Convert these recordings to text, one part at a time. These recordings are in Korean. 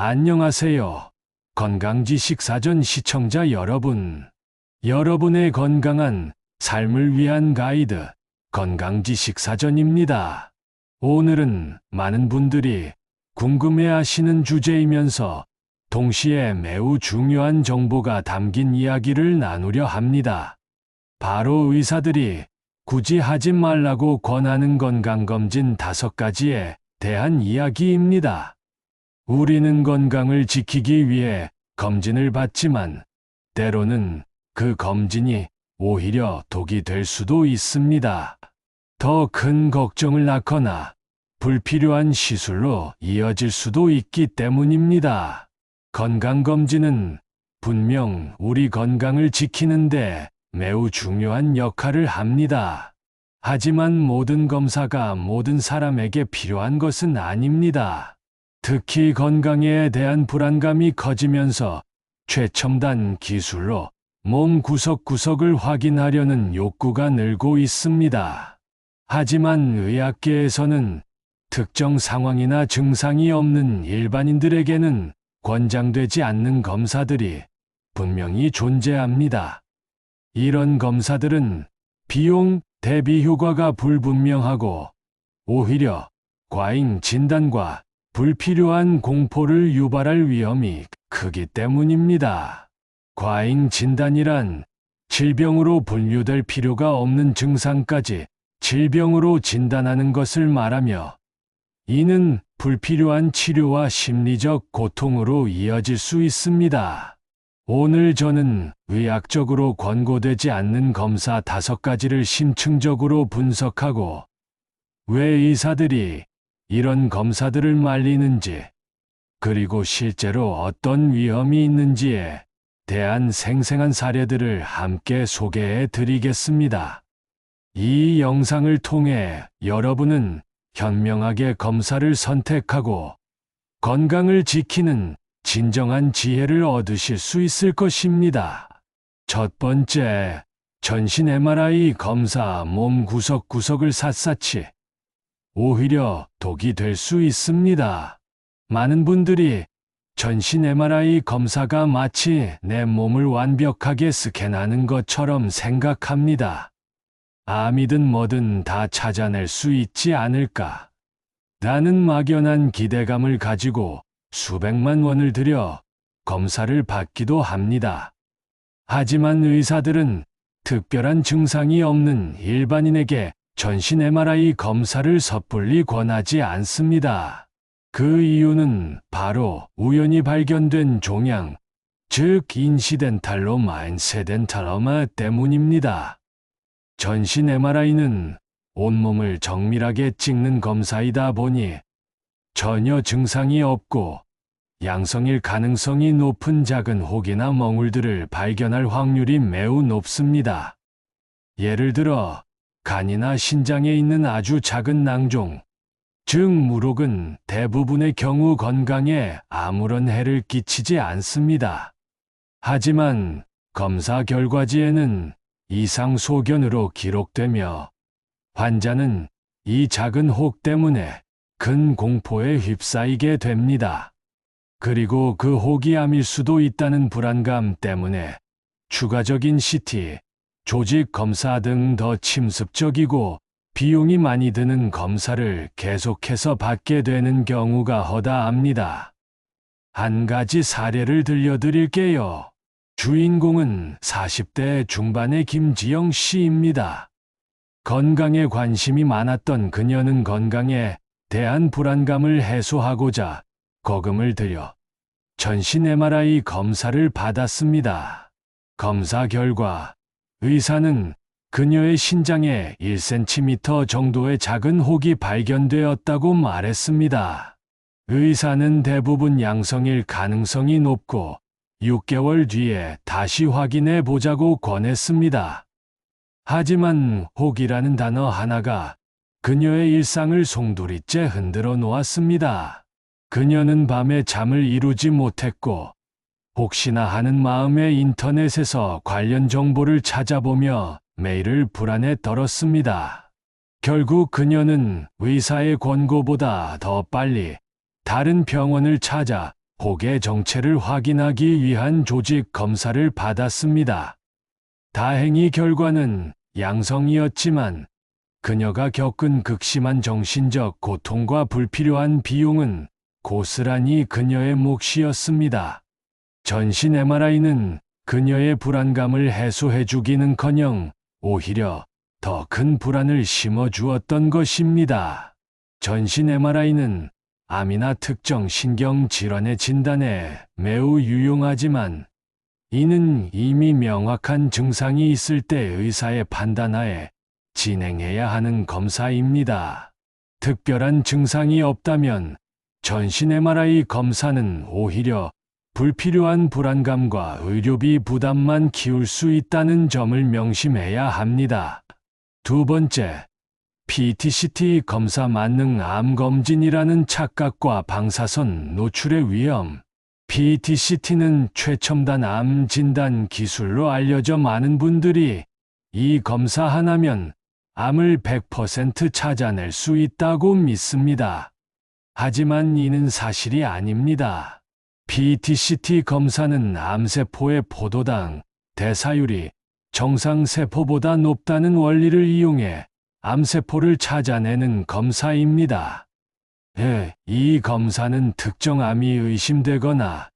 안녕하세요. 건강지식사전 시청자 여러분. 여러분의 건강한 삶을 위한 가이드, 건강지식사전입니다. 오늘은 많은 분들이 궁금해하시는 주제이면서 동시에 매우 중요한 정보가 담긴 이야기를 나누려 합니다. 바로 의사들이 굳이 하지 말라고 권하는 건강검진 5가지에 대한 이야기입니다. 우리는 건강을 지키기 위해 검진을 받지만 때로는 그 검진이 오히려 독이 될 수도 있습니다. 더 큰 걱정을 낳거나 불필요한 시술로 이어질 수도 있기 때문입니다. 건강검진은 분명 우리 건강을 지키는데 매우 중요한 역할을 합니다. 하지만 모든 검사가 모든 사람에게 필요한 것은 아닙니다. 특히 건강에 대한 불안감이 커지면서 최첨단 기술로 몸 구석구석을 확인하려는 욕구가 늘고 있습니다. 하지만 의학계에서는 특정 상황이나 증상이 없는 일반인들에게는 권장되지 않는 검사들이 분명히 존재합니다. 이런 검사들은 비용 대비 효과가 불분명하고 오히려 과잉 진단과 불필요한 공포를 유발할 위험이 크기 때문입니다. 과잉 진단이란 질병으로 분류될 필요가 없는 증상까지 질병으로 진단하는 것을 말하며 이는 불필요한 치료와 심리적 고통으로 이어질 수 있습니다. 오늘 저는 의학적으로 권고되지 않는 검사 5가지를 심층적으로 분석하고 왜 의사들이 이런 검사들을 말리는지, 그리고 실제로 어떤 위험이 있는지에 대한 생생한 사례들을 함께 소개해 드리겠습니다. 이 영상을 통해 여러분은 현명하게 검사를 선택하고 건강을 지키는 진정한 지혜를 얻으실 수 있을 것입니다. 첫 번째, 전신 MRI 검사. 몸 구석구석을 샅샅이 오히려 독이 될 수 있습니다. 많은 분들이 전신 MRI 검사가 마치 내 몸을 완벽하게 스캔하는 것처럼 생각합니다. 암이든 뭐든 다 찾아낼 수 있지 않을까? 라는 막연한 기대감을 가지고 수백만 원을 들여 검사를 받기도 합니다. 하지만 의사들은 특별한 증상이 없는 일반인에게 전신 MRI 검사를 섣불리 권하지 않습니다. 그 이유는 바로 우연히 발견된 종양, 즉 인시덴탈로마, 엔세덴탈로마 때문입니다. 전신 MRI는 온몸을 정밀하게 찍는 검사이다 보니 전혀 증상이 없고 양성일 가능성이 높은 작은 혹이나 멍울들을 발견할 확률이 매우 높습니다. 예를 들어 간이나 신장에 있는 아주 작은 낭종, 즉 물혹은 대부분의 경우 건강에 아무런 해를 끼치지 않습니다. 하지만 검사 결과지에는 이상 소견으로 기록되며 환자는 이 작은 혹 때문에 큰 공포에 휩싸이게 됩니다. 그리고 그 혹이 암일 수도 있다는 불안감 때문에 추가적인 CT, 조직 검사 등 더 침습적이고 비용이 많이 드는 검사를 계속해서 받게 되는 경우가 허다합니다. 한 가지 사례를 들려드릴게요. 주인공은 40대 중반의 김지영 씨입니다. 건강에 관심이 많았던 그녀는 건강에 대한 불안감을 해소하고자 거금을 들여 전신 MRI 검사를 받았습니다. 검사 결과 의사는 그녀의 신장에 1cm 정도의 작은 혹이 발견되었다고 말했습니다. 의사는 대부분 양성일 가능성이 높고 6개월 뒤에 다시 확인해 보자고 권했습니다. 하지만 혹이라는 단어 하나가 그녀의 일상을 송두리째 흔들어 놓았습니다. 그녀는 밤에 잠을 이루지 못했고 혹시나 하는 마음에 인터넷에서 관련 정보를 찾아보며 매일을 불안에 떨었습니다. 결국 그녀는 의사의 권고보다 더 빨리 다른 병원을 찾아 혹의 정체를 확인하기 위한 조직 검사를 받았습니다. 다행히 결과는 양성이었지만 그녀가 겪은 극심한 정신적 고통과 불필요한 비용은 고스란히 그녀의 몫이었습니다. 전신 MRI는 그녀의 불안감을 해소해주기는커녕 오히려 더 큰 불안을 심어주었던 것입니다. 전신 MRI는 암이나 특정 신경 질환의 진단에 매우 유용하지만 이는 이미 명확한 증상이 있을 때 의사의 판단하에 진행해야 하는 검사입니다. 특별한 증상이 없다면 전신 MRI 검사는 오히려 불필요한 불안감과 의료비 부담만 키울 수 있다는 점을 명심해야 합니다. 두 번째, PET-CT 검사 만능 암 검진이라는 착각과 방사선 노출의 위험. PET-CT는 최첨단 암 진단 기술로 알려져 많은 분들이 이 검사 하나면 암을 100% 찾아낼 수 있다고 믿습니다. 하지만 이는 사실이 아닙니다. PET-CT 검사는 암세포의 포도당, 대사율이 정상세포보다 높다는 원리를 이용해 암세포를 찾아내는 검사입니다. 이 검사는 특정 암이 의심되거나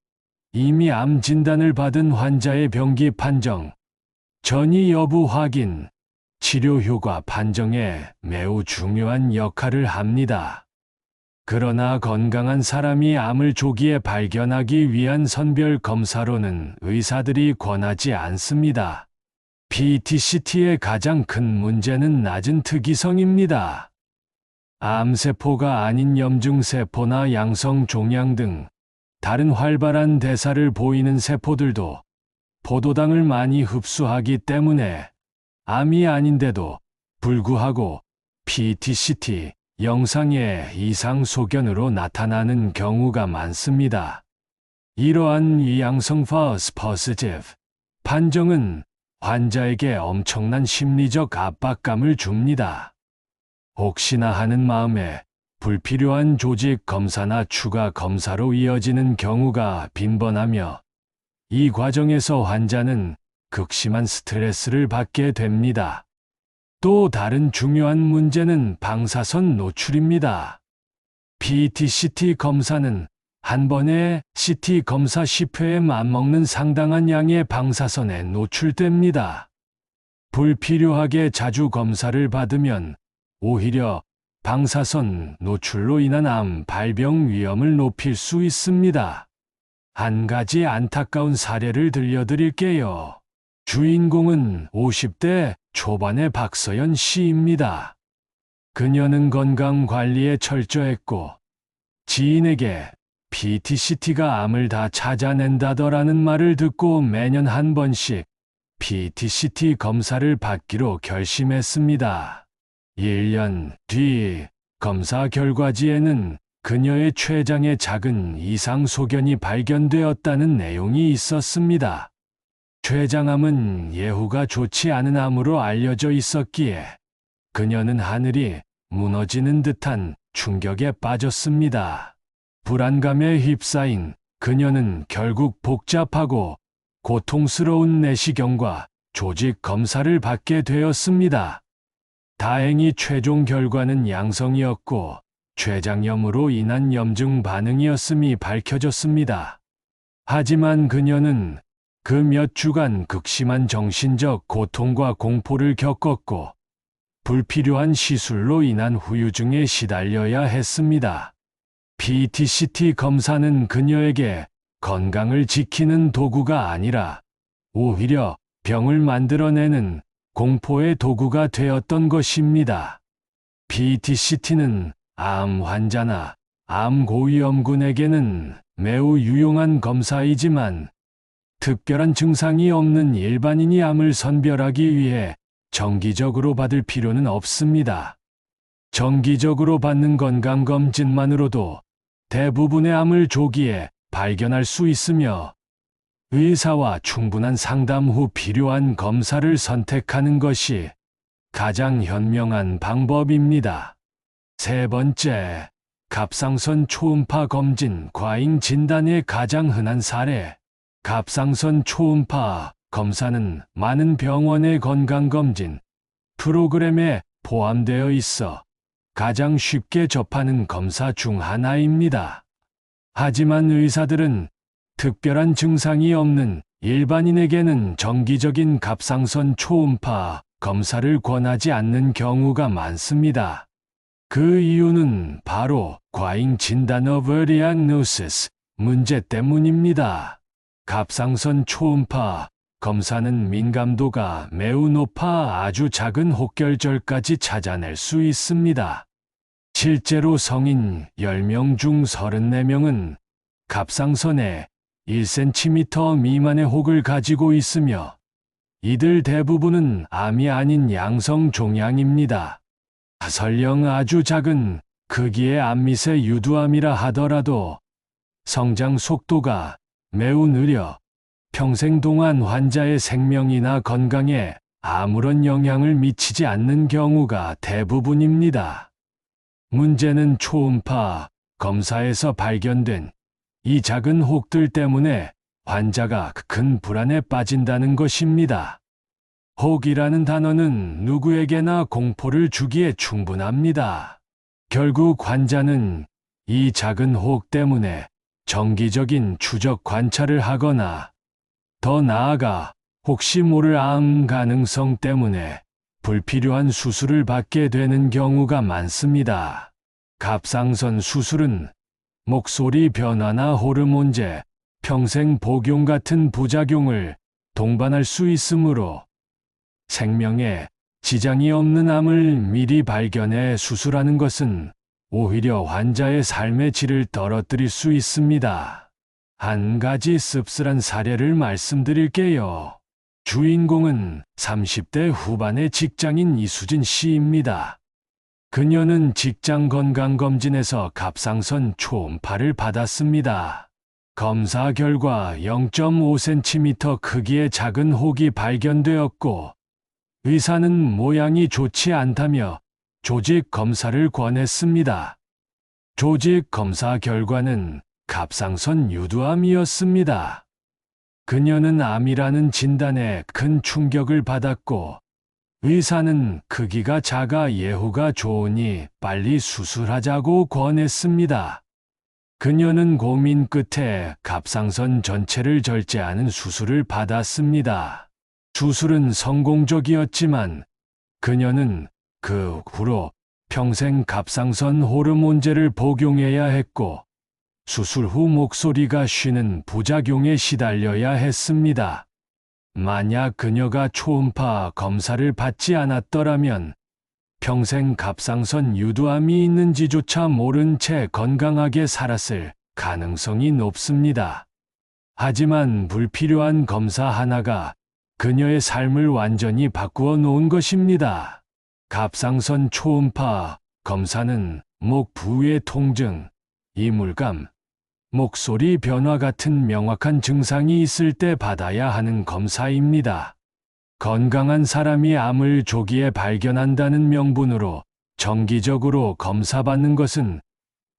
이미 암 진단을 받은 환자의 병기 판정, 전이 여부 확인, 치료 효과 판정에 매우 중요한 역할을 합니다. 그러나 건강한 사람이 암을 조기에 발견하기 위한 선별 검사로는 의사들이 권하지 않습니다. PET-CT의 가장 큰 문제는 낮은 특이성입니다. 암세포가 아닌 염증세포나 양성 종양 등 다른 활발한 대사를 보이는 세포들도 포도당을 많이 흡수하기 때문에 암이 아닌데도 불구하고 PET-CT 영상의 이상 소견으로 나타나는 경우가 많습니다. 이러한 위양성 false positive 판정은 환자에게 엄청난 심리적 압박감을 줍니다. 혹시나 하는 마음에 불필요한 조직 검사나 추가 검사로 이어지는 경우가 빈번하며 이 과정에서 환자는 극심한 스트레스를 받게 됩니다. 또 다른 중요한 문제는 방사선 노출입니다. PET-CT 검사는 한 번에 CT 검사 10회에 맞먹는 상당한 양의 방사선에 노출됩니다. 불필요하게 자주 검사를 받으면 오히려 방사선 노출로 인한 암 발병 위험을 높일 수 있습니다. 한 가지 안타까운 사례를 들려드릴게요. 주인공은 50대 초반의 박서연 씨입니다. 그녀는 건강 관리에 철저했고 지인에게 PET-CT가 암을 다 찾아낸다더라는 말을 듣고 매년 한 번씩 PET-CT 검사를 받기로 결심했습니다. 1년 뒤 검사 결과지에는 그녀의 췌장에 작은 이상 소견이 발견되었다는 내용이 있었습니다. 췌장암은 예후가 좋지 않은 암으로 알려져 있었기에 그녀는 하늘이 무너지는 듯한 충격에 빠졌습니다. 불안감에 휩싸인 그녀는 결국 복잡하고 고통스러운 내시경과 조직 검사를 받게 되었습니다. 다행히 최종 결과는 양성이었고 췌장염으로 인한 염증 반응이었음이 밝혀졌습니다. 하지만 그녀는 그 몇 주간 극심한 정신적 고통과 공포를 겪었고 불필요한 시술로 인한 후유증에 시달려야 했습니다. PET-CT 검사는 그녀에게 건강을 지키는 도구가 아니라 오히려 병을 만들어내는 공포의 도구가 되었던 것입니다. PET-CT는 암 환자나 암 고위험군에게는 매우 유용한 검사이지만 특별한 증상이 없는 일반인이 암을 선별하기 위해 정기적으로 받을 필요는 없습니다. 정기적으로 받는 건강검진만으로도 대부분의 암을 조기에 발견할 수 있으며 의사와 충분한 상담 후 필요한 검사를 선택하는 것이 가장 현명한 방법입니다. 세 번째, 갑상선 초음파 검진 과잉 진단의 가장 흔한 사례. 갑상선 초음파 검사는 많은 병원의 건강검진 프로그램에 포함되어 있어 가장 쉽게 접하는 검사 중 하나입니다. 하지만 의사들은 특별한 증상이 없는 일반인에게는 정기적인 갑상선 초음파 검사를 권하지 않는 경우가 많습니다. 그 이유는 바로 과잉 진단 overdiagnosis 문제 때문입니다. 갑상선 초음파 검사는 민감도가 매우 높아 아주 작은 혹결절까지 찾아낼 수 있습니다. 실제로 성인 10명 중 34명은 갑상선에 1cm 미만의 혹을 가지고 있으며 이들 대부분은 암이 아닌 양성 종양입니다. 설령 아주 작은 크기의 암밑의 유두암이라 하더라도 성장 속도가 매우 느려 평생 동안 환자의 생명이나 건강에 아무런 영향을 미치지 않는 경우가 대부분입니다. 문제는 초음파 검사에서 발견된 이 작은 혹들 때문에 환자가 큰 불안에 빠진다는 것입니다. 혹이라는 단어는 누구에게나 공포를 주기에 충분합니다. 결국 환자는 이 작은 혹 때문에 정기적인 추적 관찰을 하거나 더 나아가 혹시 모를 암 가능성 때문에 불필요한 수술을 받게 되는 경우가 많습니다. 갑상선 수술은 목소리 변화나 호르몬제, 평생 복용 같은 부작용을 동반할 수 있으므로 생명에 지장이 없는 암을 미리 발견해 수술하는 것은 오히려 환자의 삶의 질을 떨어뜨릴 수 있습니다. 한 가지 씁쓸한 사례를 말씀드릴게요. 주인공은 30대 후반의 직장인 이수진 씨입니다. 그녀는 직장 건강검진에서 갑상선 초음파를 받았습니다. 검사 결과 0.5cm 크기의 작은 혹이 발견되었고 의사는 모양이 좋지 않다며 조직 검사를 권했습니다. 조직 검사 결과는 갑상선 유두암이었습니다. 그녀는 암이라는 진단에 큰 충격을 받았고 의사는 크기가 작아 예후가 좋으니 빨리 수술하자고 권했습니다. 그녀는 고민 끝에 갑상선 전체를 절제하는 수술을 받았습니다. 수술은 성공적이었지만 그녀는 그 후로 평생 갑상선 호르몬제를 복용해야 했고 수술 후 목소리가 쉬는 부작용에 시달려야 했습니다. 만약 그녀가 초음파 검사를 받지 않았더라면 평생 갑상선 유두암이 있는지조차 모른 채 건강하게 살았을 가능성이 높습니다. 하지만 불필요한 검사 하나가 그녀의 삶을 완전히 바꾸어 놓은 것입니다. 갑상선 초음파 검사는 목 부위의 통증, 이물감, 목소리 변화 같은 명확한 증상이 있을 때 받아야 하는 검사입니다. 건강한 사람이 암을 조기에 발견한다는 명분으로 정기적으로 검사받는 것은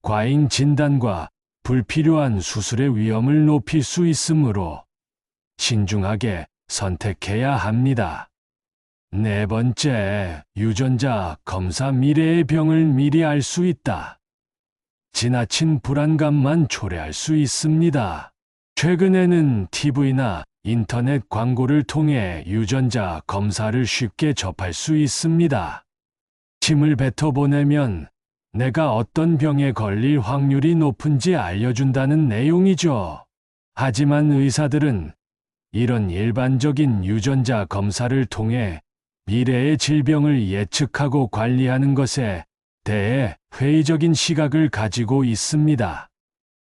과잉 진단과 불필요한 수술의 위험을 높일 수 있으므로 신중하게 선택해야 합니다. 네 번째, 유전자 검사 미래의 병을 미리 알 수 있다. 지나친 불안감만 초래할 수 있습니다. 최근에는 TV나 인터넷 광고를 통해 유전자 검사를 쉽게 접할 수 있습니다. 침을 뱉어보내면 내가 어떤 병에 걸릴 확률이 높은지 알려준다는 내용이죠. 하지만 의사들은 이런 일반적인 유전자 검사를 통해 미래의 질병을 예측하고 관리하는 것에 대해 회의적인 시각을 가지고 있습니다.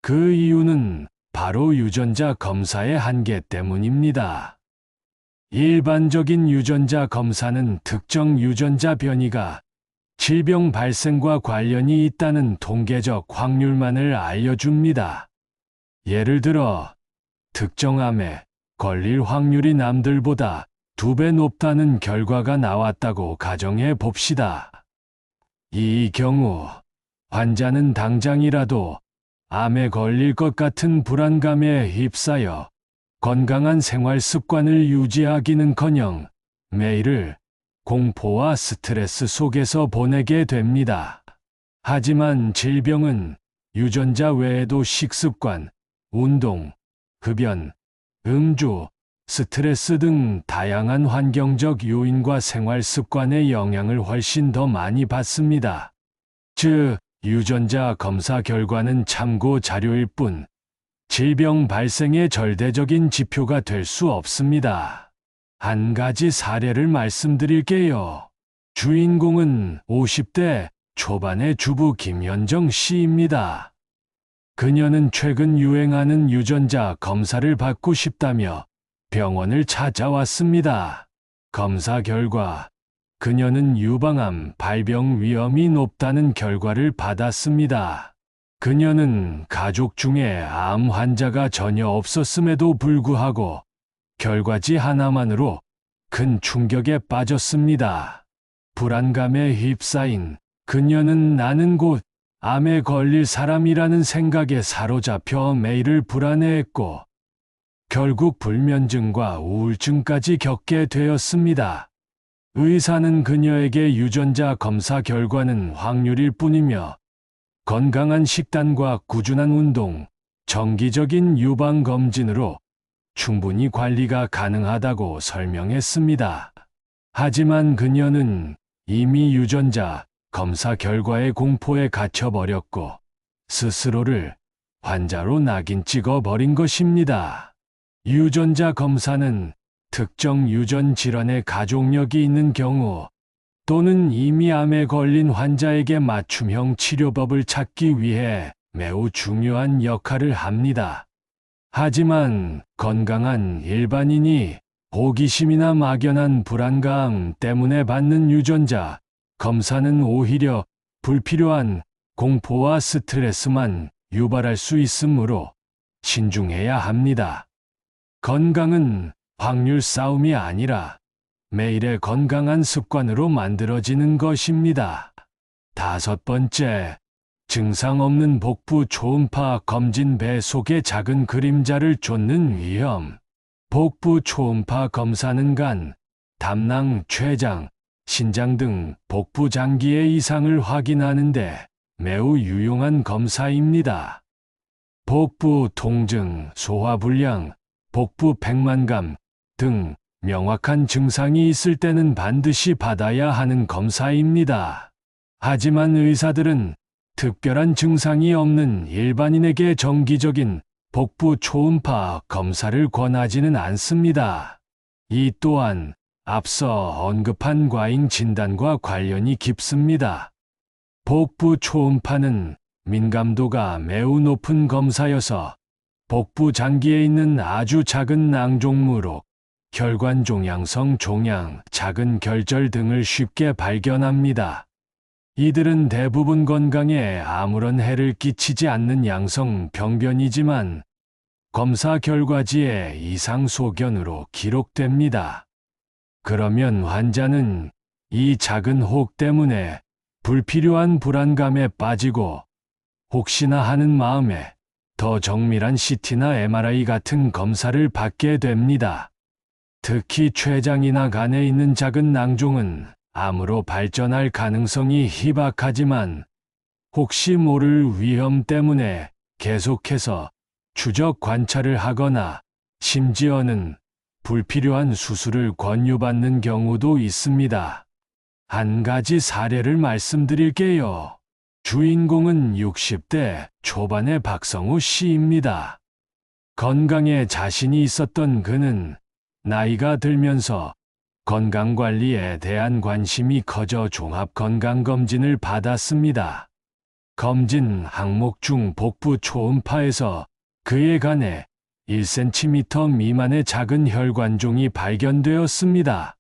그 이유는 바로 유전자 검사의 한계 때문입니다. 일반적인 유전자 검사는 특정 유전자 변이가 질병 발생과 관련이 있다는 통계적 확률만을 알려줍니다. 예를 들어, 특정 암에 걸릴 확률이 남들보다 2배 높다는 결과가 나왔다고 가정해 봅시다. 이 경우 환자는 당장이라도 암에 걸릴 것 같은 불안감에 휩싸여 건강한 생활 습관을 유지하기는커녕 매일을 공포와 스트레스 속에서 보내게 됩니다. 하지만 질병은 유전자 외에도 식습관, 운동, 흡연, 음주, 스트레스 등 다양한 환경적 요인과 생활 습관의 영향을 훨씬 더 많이 받습니다. 즉, 유전자 검사 결과는 참고 자료일 뿐 질병 발생의 절대적인 지표가 될 수 없습니다. 한 가지 사례를 말씀드릴게요. 주인공은 50대 초반의 주부 김현정 씨입니다. 그녀는 최근 유행하는 유전자 검사를 받고 싶다며 병원을 찾아왔습니다. 검사 결과 그녀는 유방암 발병 위험이 높다는 결과를 받았습니다. 그녀는 가족 중에 암 환자가 전혀 없었음에도 불구하고 결과지 하나만으로 큰 충격에 빠졌습니다. 불안감에 휩싸인 그녀는 나는 곧 암에 걸릴 사람이라는 생각에 사로잡혀 매일을 불안해했고 결국 불면증과 우울증까지 겪게 되었습니다. 의사는 그녀에게 유전자 검사 결과는 확률일 뿐이며 건강한 식단과 꾸준한 운동, 정기적인 유방검진으로 충분히 관리가 가능하다고 설명했습니다. 하지만 그녀는 이미 유전자 검사 결과의 공포에 갇혀버렸고 스스로를 환자로 낙인 찍어버린 것입니다. 유전자 검사는 특정 유전 질환의 가족력이 있는 경우 또는 이미 암에 걸린 환자에게 맞춤형 치료법을 찾기 위해 매우 중요한 역할을 합니다. 하지만 건강한 일반인이 호기심이나 막연한 불안감 때문에 받는 유전자 검사는 오히려 불필요한 공포와 스트레스만 유발할 수 있으므로 신중해야 합니다. 건강은 확률 싸움이 아니라 매일의 건강한 습관으로 만들어지는 것입니다. 5번째, 증상 없는 복부 초음파 검진 배 속의 작은 그림자를 쫓는 위험. 복부 초음파 검사는 간, 담낭, 췌장, 신장 등 복부 장기의 이상을 확인하는데 매우 유용한 검사입니다. 복부 통증, 소화불량, 복부 백만감 등 명확한 증상이 있을 때는 반드시 받아야 하는 검사입니다. 하지만 의사들은 특별한 증상이 없는 일반인에게 정기적인 복부 초음파 검사를 권하지는 않습니다. 이 또한 앞서 언급한 과잉 진단과 관련이 깊습니다. 복부 초음파는 민감도가 매우 높은 검사여서 복부 장기에 있는 아주 작은 낭종무록, 혈관 종양성 종양, 작은 결절 등을 쉽게 발견합니다. 이들은 대부분 건강에 아무런 해를 끼치지 않는 양성 병변이지만 검사 결과지에 이상 소견으로 기록됩니다. 그러면 환자는 이 작은 혹 때문에 불필요한 불안감에 빠지고 혹시나 하는 마음에 더 정밀한 CT나 MRI 같은 검사를 받게 됩니다. 특히 췌장이나 간에 있는 작은 낭종은 암으로 발전할 가능성이 희박하지만 혹시 모를 위험 때문에 계속해서 추적 관찰을 하거나 심지어는 불필요한 수술을 권유받는 경우도 있습니다. 한 가지 사례를 말씀드릴게요. 주인공은 60대 초반의 박성우 씨입니다. 건강에 자신이 있었던 그는 나이가 들면서 건강관리에 대한 관심이 커져 종합건강검진을 받았습니다. 검진 항목 중 복부 초음파에서 그의 간에 1cm 미만의 작은 혈관종이 발견되었습니다.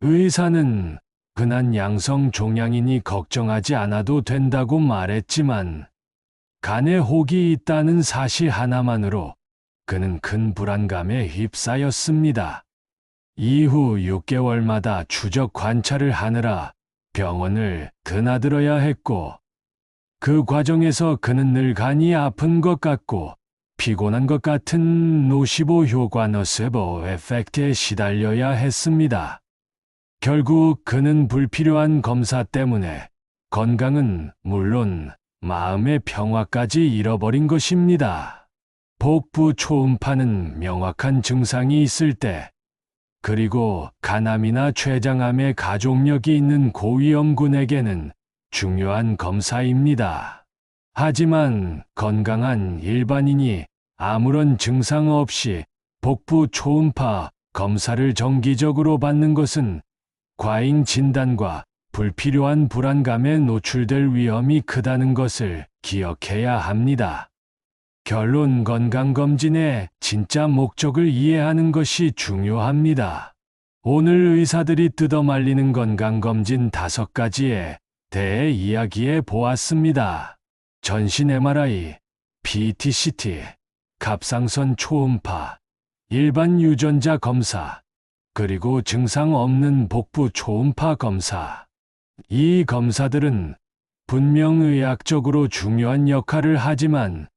의사는 흔한 양성 종양이니 걱정하지 않아도 된다고 말했지만 간에 혹이 있다는 사실 하나만으로 그는 큰 불안감에 휩싸였습니다. 이후 6개월마다 추적 관찰을 하느라 병원을 드나들어야 했고 그 과정에서 그는 늘 간이 아픈 것 같고 피곤한 것 같은 노시보 효과 너세보 에펙트에 시달려야 했습니다. 결국 그는 불필요한 검사 때문에 건강은 물론 마음의 평화까지 잃어버린 것입니다. 복부 초음파는 명확한 증상이 있을 때, 그리고 간암이나 췌장암의 가족력이 있는 고위험군에게는 중요한 검사입니다. 하지만 건강한 일반인이 아무런 증상 없이 복부 초음파 검사를 정기적으로 받는 것은 과잉 진단과 불필요한 불안감에 노출될 위험이 크다는 것을 기억해야 합니다. 결론, 건강검진의 진짜 목적을 이해하는 것이 중요합니다. 오늘 의사들이 뜯어말리는 건강검진 5가지에 대해 이야기해 보았습니다. 전신 MRI, PET-CT, 갑상선 초음파, 일반 유전자 검사, 그리고 증상 없는 복부 초음파 검사. 이 검사들은 분명 의학적으로 중요한 역할을 하지만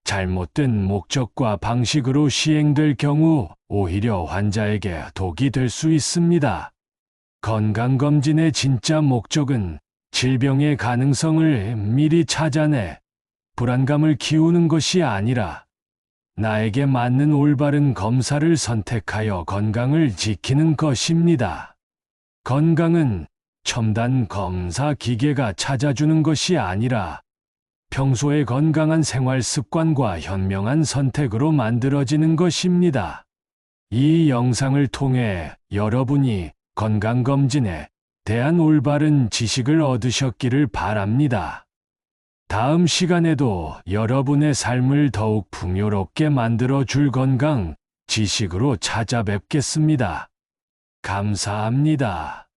잘못된 목적과 방식으로 시행될 경우 오히려 환자에게 독이 될 수 있습니다. 건강검진의 진짜 목적은 질병의 가능성을 미리 찾아내 불안감을 키우는 것이 아니라 나에게 맞는 올바른 검사를 선택하여 건강을 지키는 것입니다. 건강은 첨단 검사 기계가 찾아주는 것이 아니라 평소의 건강한 생활 습관과 현명한 선택으로 만들어지는 것입니다. 이 영상을 통해 여러분이 건강검진에 대한 올바른 지식을 얻으셨기를 바랍니다. 다음 시간에도 여러분의 삶을 더욱 풍요롭게 만들어줄 건강 지식으로 찾아뵙겠습니다. 감사합니다.